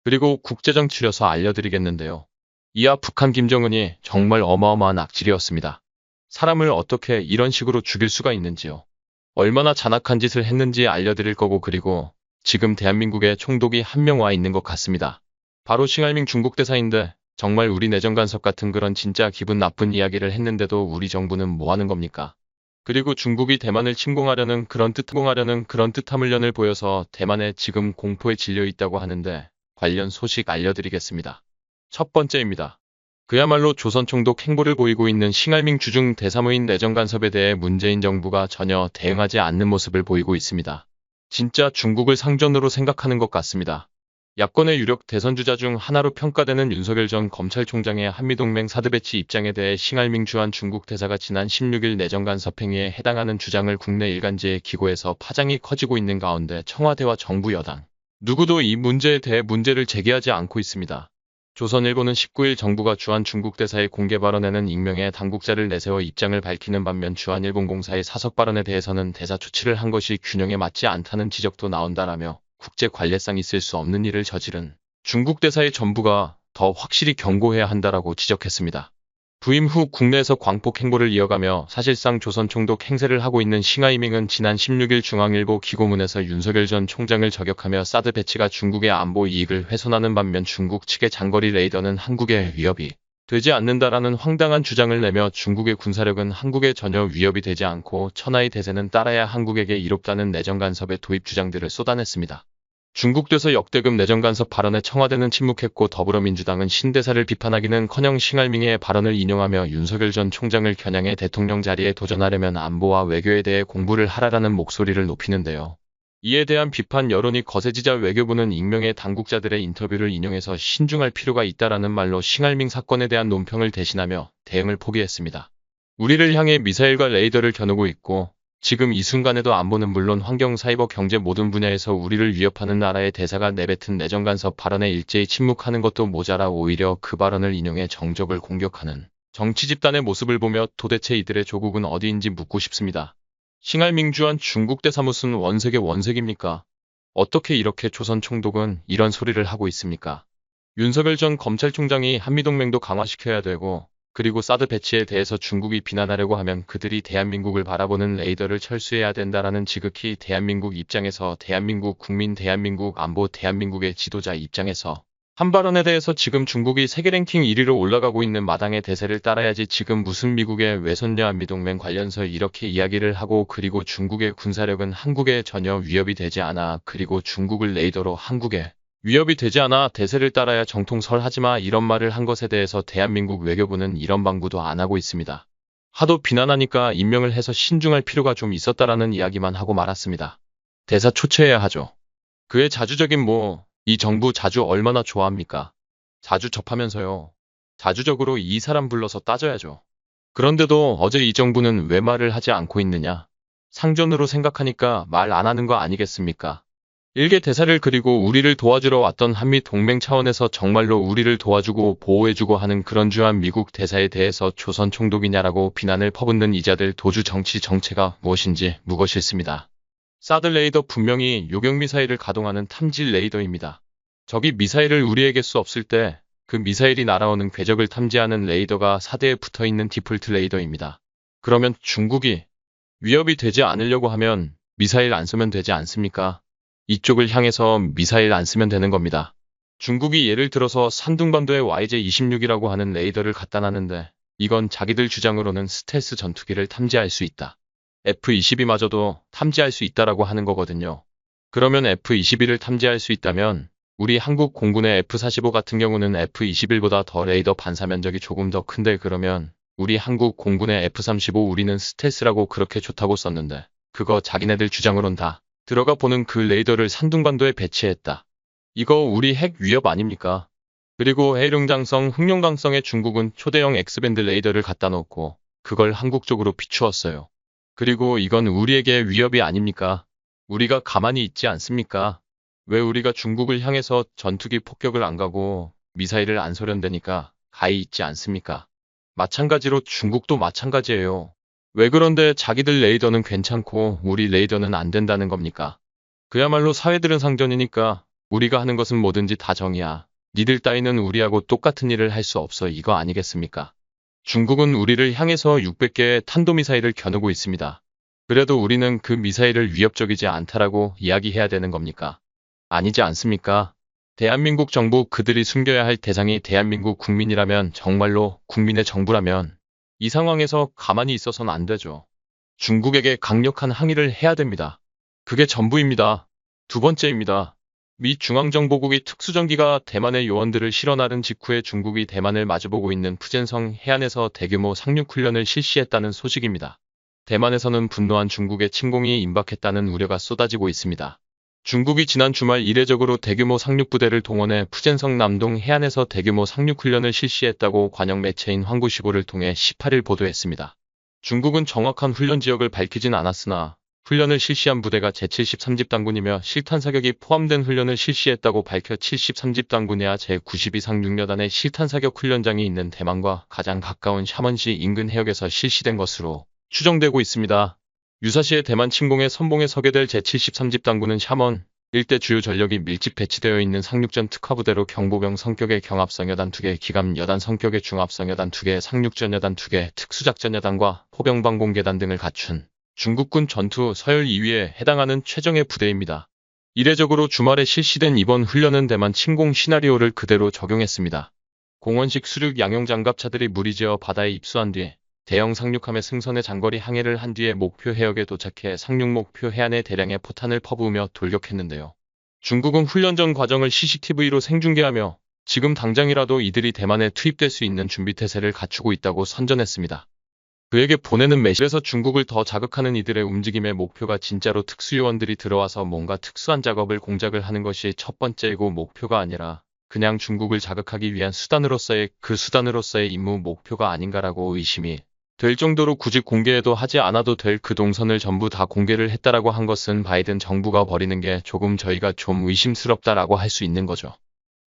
그리고 국제정 치려서 알려드리겠는데요. 이하 북한 김정은이 정말 어마어마한 악질이었습니다. 사람을 어떻게 이런 식으로 죽일 수가 있는지요. 얼마나 잔악한 짓을 했는지 알려드릴 거고 그리고 지금 대한민국에 총독이 한 명 와 있는 것 같습니다. 바로 싱알밍 중국 대사인데 정말 우리 내정 간섭 같은 그런 진짜 기분 나쁜 이야기를 했는데도 우리 정부는 뭐 하는 겁니까? 그리고 중국이 대만을 침공하려는 그런 뜻함을 연을 보여서 대만에 지금 공포에 질려 있다고 하는데 관련 소식 알려드리겠습니다. 첫 번째입니다. 그야말로 조선 총독 행보를 보이고 있는 싱알밍 주중 대사무인 내정 간섭에 대해 문재인 정부가 전혀 대응하지 않는 모습을 보이고 있습니다. 진짜 중국을 상전으로 생각하는 것 같습니다. 야권의 유력 대선주자 중 하나로 평가되는 윤석열 전 검찰총장의 한미동맹 사드 배치 입장에 대해 싱알밍 주한 중국 대사가 지난 16일 내정 간섭 행위에 해당하는 주장을 국내 일간지에 기고해서 파장이 커지고 있는 가운데 청와대와 정부 여당 누구도 이 문제에 대해 문제를 제기하지 않고 있습니다. 조선일보는 19일 정부가 주한 중국 대사의 공개 발언에는 익명의 당국자를 내세워 입장을 밝히는 반면 주한 일본공사의 사석 발언에 대해서는 대사 조치를 한 것이 균형에 맞지 않다는 지적도 나온다라며 국제 관례상 있을 수 없는 일을 저지른 중국 대사의 전부가 더 확실히 경고해야 한다라고 지적했습니다. 부임 후 국내에서 광폭 행보를 이어가며 사실상 조선 총독 행세를 하고 있는 싱하이밍은 지난 16일 중앙일보 기고문에서 윤석열 전 총장을 저격하며 사드 배치가 중국의 안보 이익을 훼손하는 반면 중국 측의 장거리 레이더는 한국에 위협이 되지 않는다라는 황당한 주장을 내며 중국의 군사력은 한국에 전혀 위협이 되지 않고 천하의 대세는 따라야 한국에게 이롭다는 내정 간섭의 도입 주장들을 쏟아냈습니다. 중국 대사 역대급 내정 간섭 발언에 청와대는 침묵했고 더불어민주당은 신대사를 비판하기는커녕 싱알밍의 발언을 인용하며 윤석열 전 총장을 겨냥해 대통령 자리에 도전하려면 안보와 외교에 대해 공부를 하라라는 목소리를 높이는데요. 이에 대한 비판 여론이 거세지자 외교부는 익명의 당국자들의 인터뷰를 인용해서 신중할 필요가 있다라는 말로 싱알밍 사건에 대한 논평을 대신하며 대응을 포기했습니다. 우리를 향해 미사일과 레이더를 겨누고 있고 지금 이 순간에도 안보는 물론 환경, 사이버, 경제 모든 분야에서 우리를 위협하는 나라의 대사가 내뱉은 내정 간섭 발언에 일제히 침묵하는 것도 모자라 오히려 그 발언을 인용해 정적을 공격하는 정치 집단의 모습을 보며 도대체 이들의 조국은 어디인지 묻고 싶습니다. 싱알밍 주한 중국 대사 무슨 원색의 원색입니까? 어떻게 이렇게 조선 총독은 이런 소리를 하고 있습니까? 윤석열 전 검찰총장이 한미동맹도 강화시켜야 되고 그리고 사드 배치에 대해서 중국이 비난하려고 하면 그들이 대한민국을 바라보는 레이더를 철수해야 된다라는 지극히 대한민국 입장에서 대한민국 국민 대한민국 안보 대한민국의 지도자 입장에서 한 발언에 대해서 지금 중국이 세계 랭킹 1위로 올라가고 있는 마당의 대세를 따라야지 지금 무슨 미국의 외손녀 한미동맹 관련서 이렇게 이야기를 하고 그리고 중국의 군사력은 한국에 전혀 위협이 되지 않아 그리고 중국을 레이더로 한국에 위협이 되지 않아 대세를 따라야 정통설하지마 이런 말을 한 것에 대해서 대한민국 외교부는 이런 방구도 안 하고 있습니다. 하도 비난하니까 임명을 해서 신중할 필요가 좀 있었다라는 이야기만 하고 말았습니다. 대사 초치해야 하죠. 그의 자주적인 이 정부 자주 얼마나 좋아합니까? 자주 접하면서요. 자주적으로 이 사람 불러서 따져야죠. 그런데도 어제 이 정부는 왜 말을 하지 않고 있느냐? 상전으로 생각하니까 말 안 하는 거 아니겠습니까? 일개 대사를 그리고 우리를 도와주러 왔던 한미 동맹 차원에서 정말로 우리를 도와주고 보호해주고 하는 그런 주한 미국 대사에 대해서 조선 총독이냐라고 비난을 퍼붓는 이자들 도주 정치 정체가 무엇인지 묻고 싶습니다. 사드 레이더 분명히 요격미사일을 가동하는 탐지 레이더입니다. 적이 미사일을 우리에게 수 없을 때 그 미사일이 날아오는 궤적을 탐지하는 레이더가 사드에 붙어있는 디폴트 레이더입니다. 그러면 중국이 위협이 되지 않으려고 하면 미사일 안 쏘면 되지 않습니까? 이쪽을 향해서 미사일 안 쓰면 되는 겁니다. 중국이 예를 들어서 산둥반도에 YJ-26이라고 하는 레이더를 갖다 놨는데 이건 자기들 주장으로는 스텔스 전투기를 탐지할 수 있다. F-22마저도 탐지할 수 있다라고 하는 거거든요. 그러면 F-22를 탐지할 수 있다면 우리 한국 공군의 F-45 같은 경우는 F-21보다 더 레이더 반사 면적이 조금 더 큰데 그러면 우리 한국 공군의 F-35 우리는 스텔스라고 그렇게 좋다고 썼는데 그거 자기네들 주장으론 다 들어가 보는 그 레이더를 산둥반도에 배치했다. 이거 우리 핵 위협 아닙니까? 그리고 해룡장성, 흑룡강성에 중국은 초대형 X밴드 레이더를 갖다 놓고 그걸 한국 쪽으로 비추었어요. 그리고 이건 우리에게 위협이 아닙니까? 우리가 가만히 있지 않습니까? 왜 우리가 중국을 향해서 전투기 폭격을 안 가고 미사일을 안 쏘련대니까 가히 있지 않습니까? 마찬가지로 중국도 마찬가지예요. 왜 그런데 자기들 레이더는 괜찮고 우리 레이더는 안 된다는 겁니까? 그야말로 사회들은 상전이니까 우리가 하는 것은 뭐든지 다 정이야. 니들 따위는 우리하고 똑같은 일을 할 수 없어 이거 아니겠습니까? 중국은 우리를 향해서 600개의 탄도미사일을 겨누고 있습니다. 그래도 우리는 그 미사일을 위협적이지 않다라고 이야기해야 되는 겁니까? 아니지 않습니까? 대한민국 정부 그들이 숨겨야 할 대상이 대한민국 국민이라면 정말로 국민의 정부라면 이 상황에서 가만히 있어서는 안 되죠. 중국에게 강력한 항의를 해야 됩니다. 그게 전부입니다. 두 번째입니다. 미 중앙정보국이 특수전기가 대만의 요원들을 실어 나른 직후에 중국이 대만을 마주보고 있는 푸젠성 해안에서 대규모 상륙훈련을 실시했다는 소식입니다. 대만에서는 분노한 중국의 침공이 임박했다는 우려가 쏟아지고 있습니다. 중국이 지난 주말 이례적으로 대규모 상륙부대를 동원해 푸젠성 남동 해안에서 대규모 상륙훈련을 실시했다고 관영 매체인 황구시보를 통해 18일 보도했습니다. 중국은 정확한 훈련 지역을 밝히진 않았으나 훈련을 실시한 부대가 제73집단군이며 실탄 사격이 포함된 훈련을 실시했다고 밝혀 73집단군이야 제92상륙여단의 실탄 사격 훈련장이 있는 대만과 가장 가까운 샤먼시 인근 해역에서 실시된 것으로 추정되고 있습니다. 유사시에 대만 침공에 선봉에 서게 될 제73집단군은 샤먼 일대 주요 전력이 밀집 배치되어 있는 상륙전 특화부대로 경보병 성격의 경합성여단 2개, 기갑여단 성격의 중합성여단 2개, 상륙전여단 2개, 특수작전여단과 포병방공계단 등을 갖춘 중국군 전투 서열 2위에 해당하는 최정예 부대입니다. 이례적으로 주말에 실시된 이번 훈련은 대만 침공 시나리오를 그대로 적용했습니다. 공원식 수륙 양용 장갑차들이 무리지어 바다에 입수한 뒤에 대형 상륙함의 승선의 장거리 항해를 한 뒤에 목표 해역에 도착해 상륙 목표 해안에 대량의 포탄을 퍼부으며 돌격했는데요. 중국은 훈련 전 과정을 CCTV로 생중계하며 지금 당장이라도 이들이 대만에 투입될 수 있는 준비태세를 갖추고 있다고 선전했습니다. 그에게 보내는 메시지에서 중국을 더 자극하는 이들의 움직임의 목표가 진짜로 특수요원들이 들어와서 뭔가 특수한 작업을 공작을 하는 것이 첫 번째이고 목표가 아니라 그냥 중국을 자극하기 위한 수단으로서의 임무 목표가 아닌가라고 의심이 될 정도로 굳이 공개해도 하지 않아도 될 그 동선을 전부 다 공개를 했다라고 한 것은 바이든 정부가 벌이는 게 조금 저희가 좀 의심스럽다라고 할 수 있는 거죠.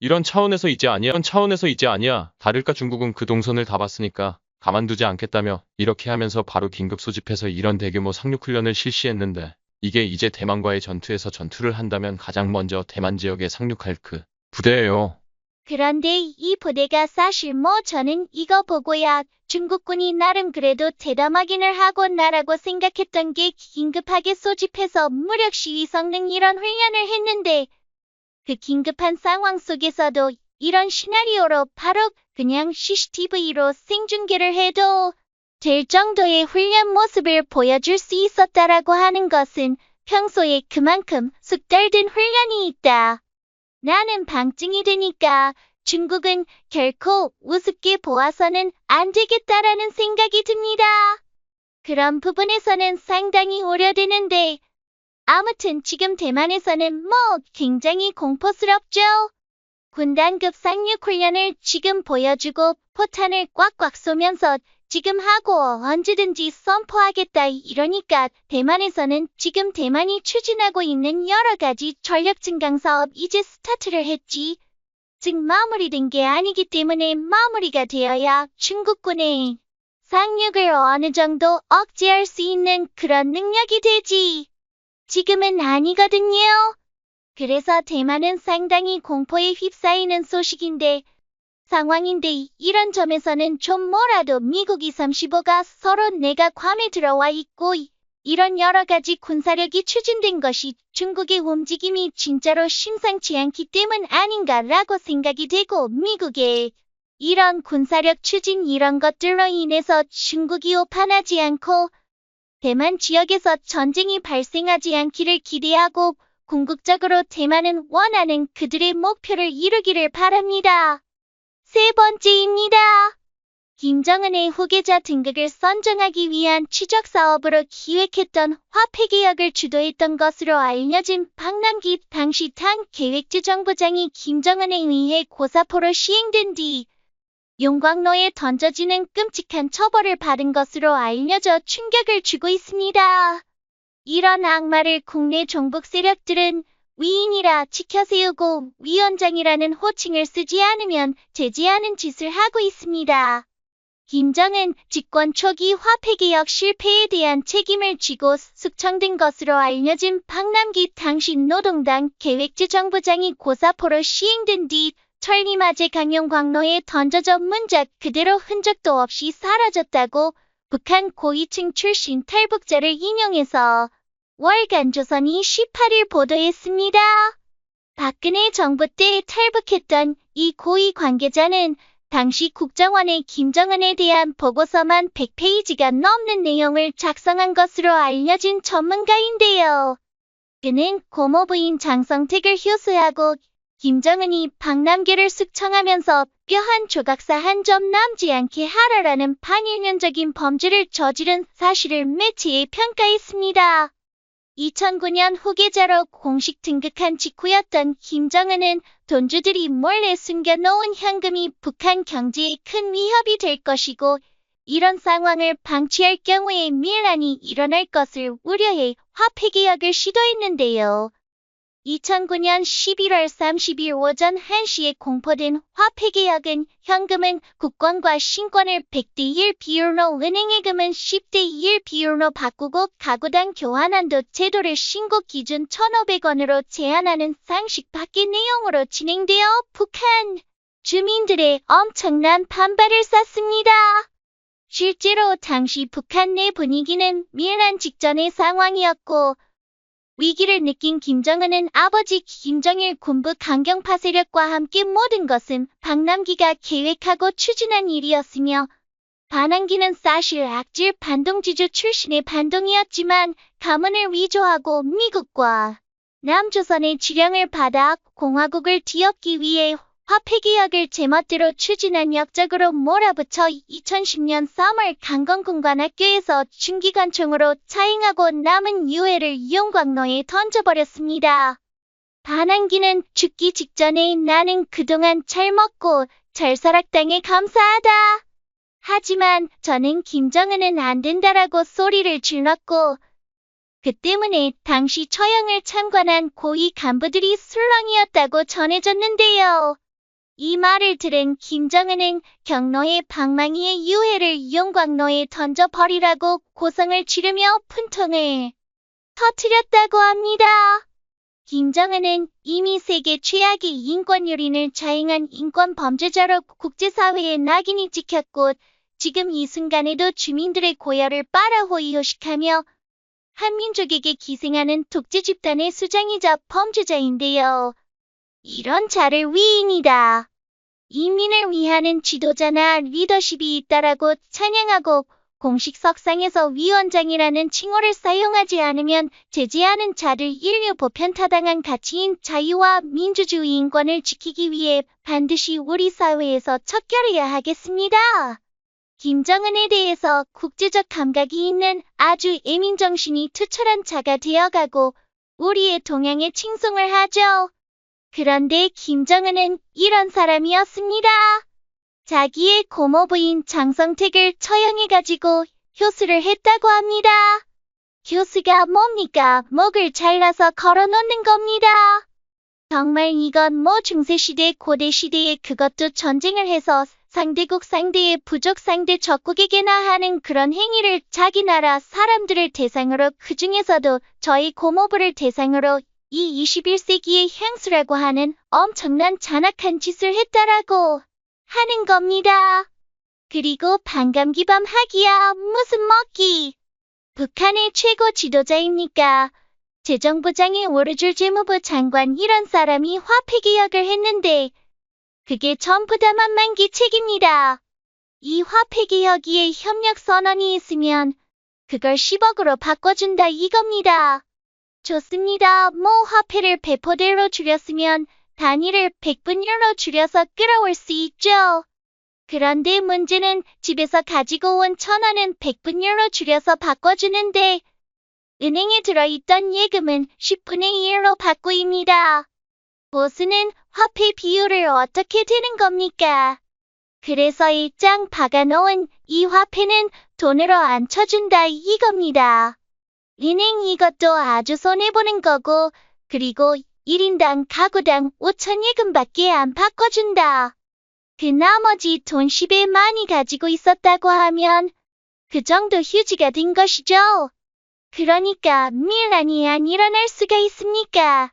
이런 차원에서 이제 아니야. 다를까 중국은 그 동선을 다 봤으니까 가만두지 않겠다며 이렇게 하면서 바로 긴급 소집해서 이런 대규모 상륙훈련을 실시했는데 이게 이제 대만과의 전투에서 전투를 한다면 가장 먼저 대만 지역에 상륙할 그 부대예요. 그런데 이 부대가 사실 저는 이거 보고야 중국군이 나름 그래도 대담하기는 하구나라고 생각했던 게 긴급하게 소집해서 무력 시위 성능 이런 훈련을 했는데 그 긴급한 상황 속에서도 이런 시나리오로 바로 그냥 CCTV로 생중계를 해도 될 정도의 훈련 모습을 보여줄 수 있었다라고 하는 것은 평소에 그만큼 숙달된 훈련이 있다. 나는 방증이 되니까 중국은 결코 우습게 보아서는 안 되겠다라는 생각이 듭니다. 그런 부분에서는 상당히 우려되는데 아무튼 지금 대만에서는 굉장히 공포스럽죠. 군단급 상륙훈련을 지금 보여주고 포탄을 꽉꽉 쏘면서 지금 하고 언제든지 선포하겠다 이러니까 대만에서는 지금 대만이 추진하고 있는 여러 가지 전력 증강 사업 이제 스타트를 했지. 즉 마무리된 게 아니기 때문에 마무리가 되어야 중국군의 상륙을 어느 정도 억제할 수 있는 그런 능력이 되지. 지금은 아니거든요. 그래서 대만은 상당히 공포에 휩싸이는 상황인데 이런 점에서는 좀 뭐라도 미국 235가 서로 내각함에 들어와 있고 이런 여러 가지 군사력이 추진된 것이 중국의 움직임이 진짜로 심상치 않기 때문 아닌가라고 생각이 되고 미국의 이런 군사력 추진 이런 것들로 인해서 중국이 오판하지 않고 대만 지역에서 전쟁이 발생하지 않기를 기대하고 궁극적으로 대만은 원하는 그들의 목표를 이루기를 바랍니다. 세 번째입니다. 김정은의 후계자 등극을 선정하기 위한 추적 사업으로 기획했던 화폐개혁을 주도했던 것으로 알려진 박남기 당시 당 계획주정부장이 김정은에 의해 고사포로 시행된 뒤 용광로에 던져지는 끔찍한 처벌을 받은 것으로 알려져 충격을 주고 있습니다. 이런 악마를 국내 종북 세력들은 위인이라 지켜세우고 위원장이라는 호칭을 쓰지 않으면 제지하는 짓을 하고 있습니다. 김정은 집권 초기 화폐개혁 실패에 대한 책임을 지고 숙청된 것으로 알려진 박남기 당시 노동당 계획재정부장이 고사포로 시행된 뒤 천리마제 강용광로에 던져져 문자 그대로 흔적도 없이 사라졌다고 북한 고위층 출신 탈북자를 인용해서 월간 조선이 18일 보도했습니다. 박근혜 정부 때 탈북했던 이 고위 관계자는 당시 국정원에 김정은에 대한 보고서만 100페이지가 넘는 내용을 작성한 것으로 알려진 전문가인데요. 그는 고모부인 장성택을 효수하고 김정은이 박남기를 숙청하면서 뼈 한 조각사 한 점 남지 않게 하라라는 반일면적인 범죄를 저지른 사실을 매체에 평가했습니다. 2009년 후계자로 공식 등극한 직후였던 김정은은 돈주들이 몰래 숨겨놓은 현금이 북한 경제에 큰 위협이 될 것이고 이런 상황을 방치할 경우에 밀란이 일어날 것을 우려해 화폐개혁을 시도했는데요. 2009년 11월 30일 오전 1시에 공포된 화폐개혁은 현금은 국권과 신권을 100대 1 비율로 은행예금은 10대 1 비율로 바꾸고 가구당 교환한도 제도를 신고 기준 1,500원으로 제한하는 상식 밖의 내용으로 진행되어 북한 주민들의 엄청난 반발을 샀습니다. 실제로 당시 북한 내 분위기는 밀란 직전의 상황이었고 위기를 느낀 김정은은 아버지 김정일 군부 강경파 세력과 함께 모든 것은 박남기가 계획하고 추진한 일이었으며 반항기는 사실 악질 반동지주 출신의 반동이었지만 가문을 위조하고 미국과 남조선의 지령을 받아 공화국을 뒤엎기 위해 화폐개혁을 제멋대로 추진한 역적으로 몰아붙여 2010년 3월 강건군관학교에서 중기관총으로 차행하고 남은 유해를 용광로에 던져버렸습니다. 반항기는 죽기 직전에 나는 그동안 잘 먹고 잘 살았당에 감사하다. 하지만 저는 김정은은 안 된다라고 소리를 질렀고 그 때문에 당시 처형을 참관한 고위 간부들이 술렁이었다고 전해졌는데요. 이 말을 들은 김정은은 경로의 방망이에 유해를 용광로에 던져버리라고 고성을 지르며 분통을 터뜨렸다고 합니다. 김정은은 이미 세계 최악의 인권유린을 자행한 인권범죄자로 국제사회에 낙인이 찍혔고 지금 이 순간에도 주민들의 고열을 빨아 호의호식하며 한민족에게 기생하는 독재 집단의 수장이자 범죄자인데요. 이런 자를 위인이다. 인민을 위하는 지도자나 리더십이 있다라고 찬양하고 공식 석상에서 위원장이라는 칭호를 사용하지 않으면 제지하는 자들 인류 보편타당한 가치인 자유와 민주주의 인권을 지키기 위해 반드시 우리 사회에서 척결해야 하겠습니다. 김정은에 대해서 국제적 감각이 있는 아주 애민정신이 투철한 자가 되어가고 우리의 동향에 칭송을 하죠. 그런데 김정은은 이런 사람이었습니다. 자기의 고모부인 장성택을 처형해가지고 효수를 했다고 합니다. 효수가 뭡니까? 목을 잘라서 걸어놓는 겁니다. 정말 이건 뭐 중세시대 고대시대에 그것도 전쟁을 해서 상대국 상대의 부족 상대 적국에게나 하는 그런 행위를 자기 나라 사람들을 대상으로 그 중에서도 저희 고모부를 대상으로 이 21세기의 향수라고 하는 엄청난 잔악한 짓을 했다라고 하는 겁니다. 그리고 반감기밤 하기야 무슨 먹기. 북한의 최고 지도자입니까? 재정부장에 오르줄 재무부 장관 이런 사람이 화폐개혁을 했는데 그게 전부 다 만만기 책입니다. 이 화폐개혁위에 협력선언이 있으면 그걸 10억으로 바꿔준다 이겁니다. 좋습니다. 뭐 화폐를 배포대로 줄였으면 단위를 100분율로 줄여서 끌어올 수 있죠. 그런데 문제는 집에서 가지고 온 1,000원은 100분율로 줄여서 바꿔주는데 은행에 들어있던 예금은 10분의 1로 바꾸입니다. 보수는 화폐 비율을 어떻게 되는 겁니까? 그래서 일장 박아놓은 이 화폐는 돈으로 안 쳐준다 이겁니다. 은행 이것도 아주 손해보는 거고 그리고 1인당 가구당 5,000 예금밖에 안 바꿔준다. 그 나머지 돈 10배 많이 가지고 있었다고 하면 그 정도 휴지가 된 것이죠. 그러니까 밀란이 안 일어날 수가 있습니까?